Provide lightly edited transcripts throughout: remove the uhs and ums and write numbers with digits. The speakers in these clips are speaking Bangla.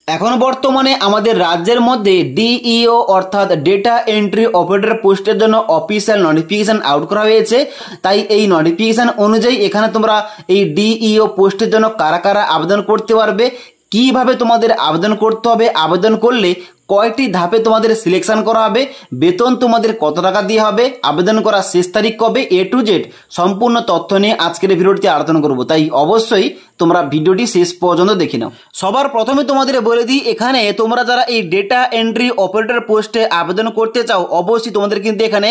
এখন বর্তমানে আমাদের রাজ্যের মধ্যে ডিইও অর্থাৎ ডেটা এন্ট্রি অপারেটর পোস্টের জন্য অফিসিয়াল নোটিফিকেশন আউট করা হয়েছে। তাই এই নোটিফিকেশন অনুযায়ী এখানে তোমরা এই ডিইও পোস্টের জন্য কারা কারা আবেদন করতে পারবে, কিভাবে তোমাদের আবেদন করতে হবে, আবেদন করলে কয়টি ধাপে তোমাদের সিলেকশন করা হবে, বেতন তোমাদের কত টাকা দিয়ে হবে, আবেদন করার শেষ তারিখ কবে, এ টু জেড সম্পূর্ণ তথ্য নিয়ে আজকের ভিডিওটি আলোচনা করব। তাই অবশ্যই তোমরা ভিডিওটি শেষ পর্যন্ত দেখে নাও। সবার প্রথমে তোমাদের বলে দিই, এখানে তোমরা যারা এই ডেটা এন্ট্রি অপারেটর পোস্টে আবেদন করতে চাও অবশ্যই তোমাদের কিন্তু এখানে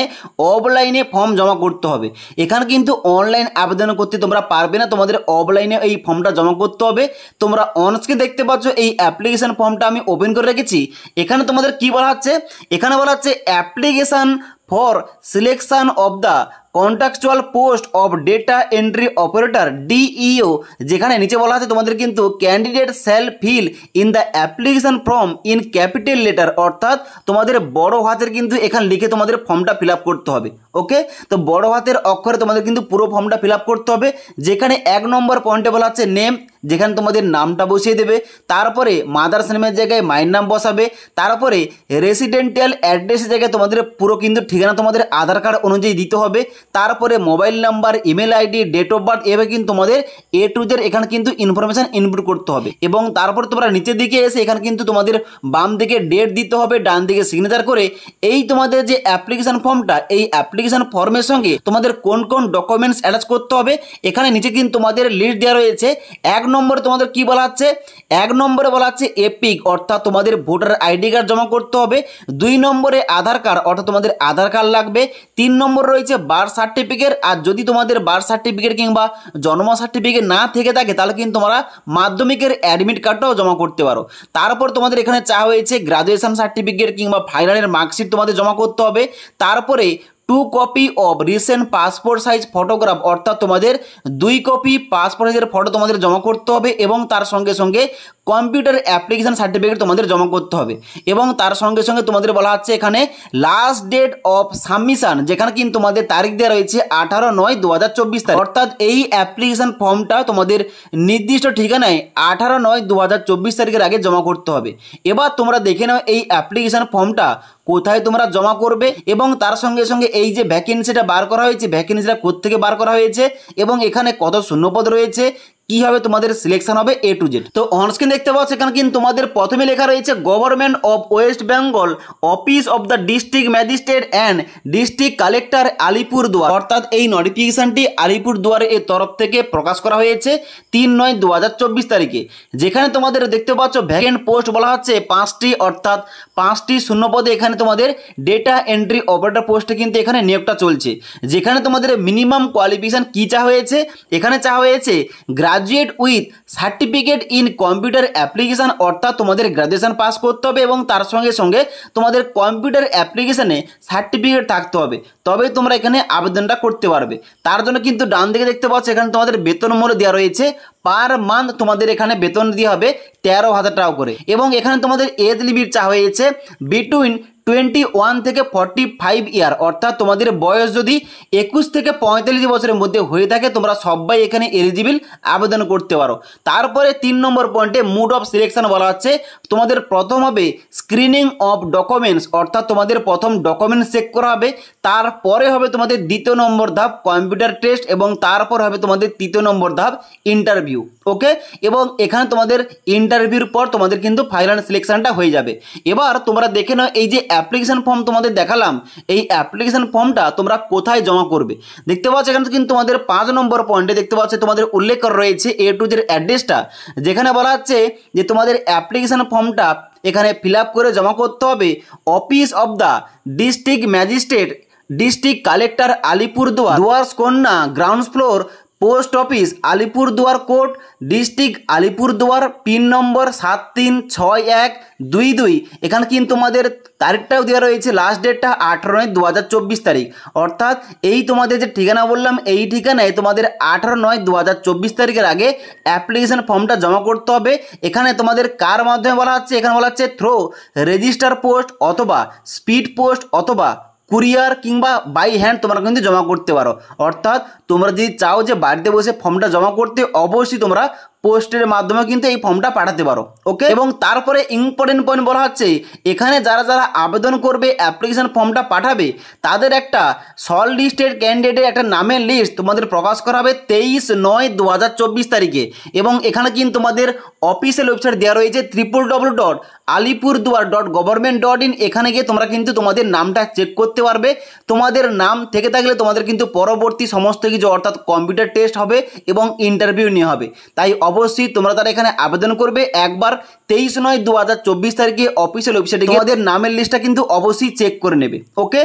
অফলাইনে ফর্ম জমা করতে হবে। এখানে কিন্তু অনলাইন আবেদন করতে তোমরা পারবে না, তোমাদের অফলাইনে এই ফর্মটা জমা করতে হবে। তোমরা অনস্ক্রিন দেখতে পাচ্ছ এই অ্যাপ্লিকেশন ফর্মটা আমি ওপেন করে রেখেছি। এখানে তোমাদের কি বলা হচ্ছে, এখানে বলা হচ্ছে application for selection of the contractual post of data entry operator DEO, যেখানে নিচে বলা আছে তোমাদের কিন্তু candidate shall fill in the application form in capital letter, অর্থাৎ তোমাদের বড় হাতের কিন্তু এখানে লিখে তোমাদের ফর্মটা ফিল আপ করতে হবে। ওকে, তো বড় হাতের অক্ষরে তোমাদের কিন্তু পুরো ফর্মটা ফিল আপ করতে হবে। যেখানে 1 নম্বর পয়েন্টে বলা হচ্ছে নেম, যেখানে তোমাদের নামটা বসিয়ে দেবে, তারপরে মাদার্স নেমের জায়গায় মায়ের নাম বসাবে, তারপরে রেসিডেন্টিয়াল অ্যাড্রেসের জায়গায় তোমাদের পুরো কিন্তু ঠিকানা তোমাদের আধার কার্ড অনুযায়ী দিতে হবে, তারপরে mobile number, email ID, date of birth, এভাবে কিন্তু তোমাদের এ টু জেড এখানে কিন্তু ইনফরমেশন ইনপুট করতে হবে। এবং তারপর তোমরা নিচের দিকে এসে এখানে কিন্তু তোমাদের বাম দিকে ডেট দিতে হবে, ডান দিকে সিগনেচার করে এই তোমাদের যে অ্যাপ্লিকেশন ফর্মটা, এই অ্যাপ্লিকেশন ফর্মের সঙ্গে তোমাদের কোন কোন ডকুমেন্টস অ্যাটাচ করতে হবে এখানে নিচে কিন্তু তোমাদের লিস্ট দেওয়া রয়েছে। 1 নম্বরে তোমাদের কি বলা হচ্ছে, 1 নম্বরে বলা হচ্ছে এপিক, অর্থাৎ তোমাদের ভোটার আইডি কার্ড জমা করতে হবে। 2 নম্বরে আধার কার্ড, অর্থাৎ তোমাদের আধার কার্ড লাগবে। 3 নম্বর রয়েছে বার্থ সার্টিফিকেট, আর যদি তোমাদের বার্থ সার্টিফিকেট কিংবা জন্ম সার্টিফিকেট না থেকে থাকে তাহলে কিন্তু তোমরা মাধ্যমিকের অ্যাডমিট কার্ডটাও জমা করতে পারো। তারপর তোমাদের এখানে চাওয়া হয়েছে গ্রাজুয়েশন সার্টিফিকেট কিংবা ফাইনালের মার্কশিট তোমাদের জমা করতে হবে। তারপরে 2 copy of recent passport size photograph, অর্থাৎ তোমাদের 2 কপি পাসপোর্ট সাইজের ফটো তোমাদের জমা করতে হবে। এবং তার সঙ্গে সঙ্গে কম্পিউটার অ্যাপ্লিকেশন সার্টিফিকেট তোমাদের জমা করতে হবে। এবং তার সঙ্গে সঙ্গে তোমাদের বলা হচ্ছে এখানে লাস্ট ডেট অফ সাবমিশন, যেখানে কিন্তু তোমাদের তারিখ দেওয়া রয়েছে 18/9/2024 তারিখ, অর্থাৎ এই অ্যাপ্লিকেশন ফর্মটা তোমাদের নির্দিষ্ট ঠিকানায় 18/9/2024 তারিখের আগে জমা করতে হবে। এবার তোমরা দেখে নাও এই অ্যাপ্লিকেশন ফর্মটা কোথায় তোমরা জমা করবে, এবং তার সঙ্গে সঙ্গে এই যে ভ্যাকেন্সিটা বার করা হয়েছে, ভ্যাকেন্সিটা কোত্থেকে বার করা হয়েছে এবং এখানে কত শূন্যপদ রয়েছে, কিভাবে তোমাদের সিলেকশন হবে এ টু জেড। তো অনস্ক্রিন দেখতে পাচ্ছ এখানে কিন্তু তোমাদের প্রথমে লেখা রয়েছে government of West Bengal, office of the district magistrate and district collector Alipurduar, অর্থাৎ এই নোটিফিকেশনটি আলিপুরদুয়ারের এর তরফ থেকে প্রকাশ করা হয়েছে 3/9/2024 তারিখে। যেখানে তোমাদের দেখতে পাচ্ছ ভ্যাকেন্ট পোস্ট বলা হচ্ছে 5টি, অর্থাৎ 5টি শূন্যপদে এখানে তোমাদের ডেটা এন্ট্রি অপারেটর পোস্টে কিন্তু এখানে নিয়োগটা চলছে। যেখানে তোমাদের মিনিমাম কোয়ালিফিকেশন কি চাওয়া হয়েছে, এখানে চাওয়া হয়েছে graduate with certificate in computer application, অর্থাৎ তোমাদের গ্রাজুয়েশন পাস করতে হবে এবং তার সঙ্গে সঙ্গে তোমাদের কম্পিউটার অ্যাপ্লিকেশনে সার্টিফিকেট থাকতে হবে, তবে তোমরা এখানে আবেদনটা করতে পারবে। তার জন্য কিন্তু ডান দিকে দেখতে পাচ্ছ এখানে তোমাদের বেতন মূল্য দেওয়া রয়েছে, পার মান্থ তোমাদের এখানে বেতন দেওয়া হবে 13,000 টাকা করে। এবং এখানে তোমাদের এজ লিমিট চাওয়া হয়েছে বিটুইন 21 থেকে 45 ইয়ার, অর্থাৎ তোমাদের বয়স যদি 21 থেকে 45 বছরের মধ্যে হয়ে থাকে তোমরা সবাই এখানে এলিজিবল আবেদন করতে পারো। তারপরে 3 নম্বর পয়েন্টে মুড অফ সিলেকশন বলা হচ্ছে তোমাদের প্রথম হবে স্ক্রিনিং অফ ডকুমেন্টস, অর্থাৎ তোমাদের প্রথম ডকুমেন্টস চেক করা হবে, তারপরে হবে তোমাদের 2য় নম্বর ধাপ কম্পিউটার টেস্ট, এবং তারপর হবে তোমাদের 3য় নম্বর ধাপ ইন্টারভিউ। ওকে, এবং এখানে তোমাদের ইন্টারভিউর পর তোমাদের কিন্তু ফাইনাল সিলেকশনটা হয়ে যাবে। এবার তোমরা দেখে নাও এই যে অ্যাপ্লিকেশন ফর্ম তোমাদের দেখালাম, এই অ্যাপ্লিকেশন ফর্মটা তোমরা কোথায় জমা করবে। দেখতে পাচ্ছ এখানে কিন্তু তোমাদের 5 নম্বর পয়েন্টে দেখতে পাচ্ছ তোমাদের উল্লেখ করা রয়েছে এ টু জেড অ্যাড্রেসটা, যেখানে বলা হচ্ছে যে তোমাদের অ্যাপ্লিকেশন ফর্মটা এখানে ফিল আপ করে জমা করতে হবে office of the district magistrate district collector Alipurduar, Duarskanya, ground floor, post office Alipurduar court, district Alipurduar, pin number 736122। এখানে কিন্তু তোমাদের তারিখটাও দেওয়া রয়েছে, লাস্ট ডেটটা 18/9/2024 তারিখ, অর্থাৎ এই তোমাদের যে ঠিকানা বললাম এই ঠিকানায় তোমাদের 18/9/2024 তারিখের আগে অ্যাপ্লিকেশন ফর্মটা জমা করতে হবে। এখানে তোমাদের কার মাধ্যমে বলা হচ্ছে, এখানে বলা হচ্ছে থ্রো রেজিস্টার পোস্ট অথবা স্পিড পোস্ট অথবা কুরিয়ার কিংবা বাই হ্যান্ড তোমরা কিন্তু জমা করতে পারো। অর্থাৎ তোমরা যদি চাও যে বাড়িতে বসে ফর্মটা জমা করতে, অবশ্যই তোমরা পোস্টের মাধ্যমে কিন্তু এই ফর্মটা পাঠাতে পারো। ওকে, এবং তারপরে ইম্পর্টেন্ট পয়েন্ট বলা হচ্ছে এখানে যারা যারা আবেদন করবে অ্যাপ্লিকেশন ফর্মটা পাঠাবে তাদের একটা শর্ট লিস্টেড ক্যান্ডিডেটের একটা নামের লিস্ট তোমাদের প্রকাশ করা হবে 23/9/2024 তারিখে। এবং এখানে কিন্তু তোমাদের অফিসিয়াল ওয়েবসাইট দেওয়া রয়েছে www.alipurduar.government.in। এখানে গিয়ে তোমরা কিন্তু তোমাদের নামটা চেক করতে পারবে। তোমাদের নাম থেকে থাকলে তোমাদের কিন্তু পরবর্তী সমস্ত কিছু অর্থাৎ কম্পিউটার টেস্ট হবে এবং ইন্টারভিউ নেওয়া হবে। তাই অবশ্যই তোমরা তারা এখানে আবেদন করবে একবার 23/9/2024 তারিখে অফিসিয়াল ওয়েবসাইটে গিয়ে তোমাদের নামের লিস্টটা কিন্তু অবশ্যই চেক করে নেবে। ওকে।